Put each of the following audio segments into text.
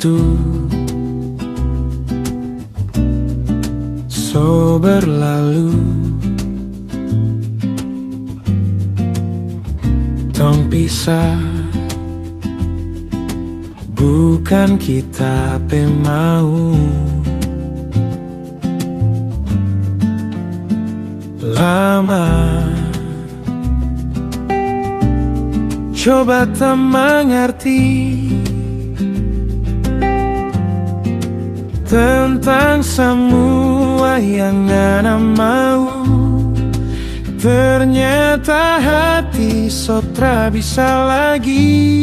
waktu so berlalu, tong pisah, bukan kita pe mau. Lama coba tak mengerti tentang semua yang ana mau. Ternyata hati sotra bisa lagi.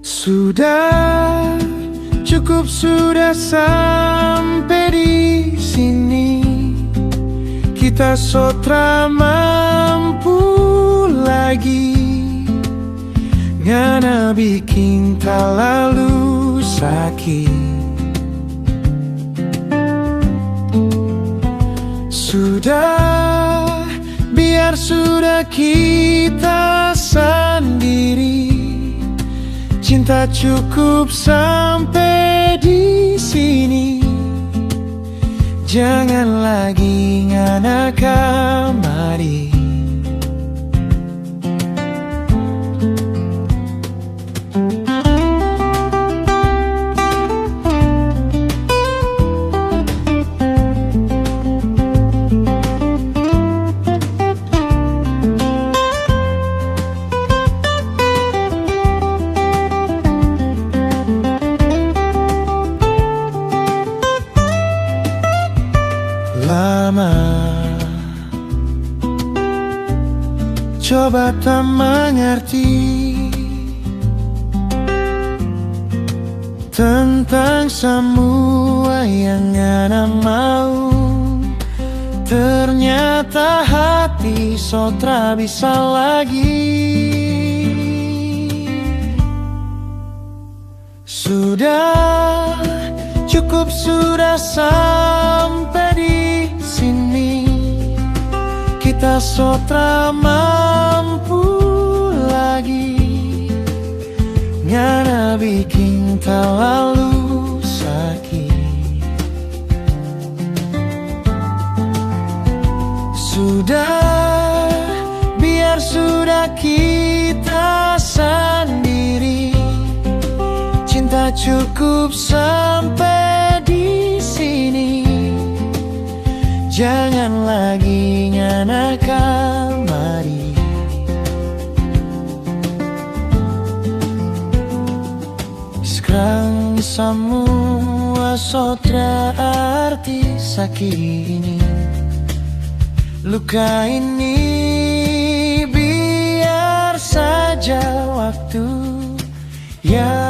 Sudah cukup, sudah sampai di sini. Kita sotra mampu lagi. Ngana bikin tak lalu sakit. Sudah, biar sudah kita sendiri. Cinta cukup sampai di sini. Jangan lagi ngana kamari. Lama coba tak mengerti tentang semua yang ana mau. Ternyata hati sotra bisa lagi. Sudah cukup, sudah sampai di sini. Kita sotra mampu lagi. Ngana bikin tak lalu sakit. Sudah, biar sudah kita sendiri. Cinta cukup sampai di sini. Jangan lagi ngana kamari. Sekarang semua sotra arti sakit ini. Luka ini biar saja waktu yang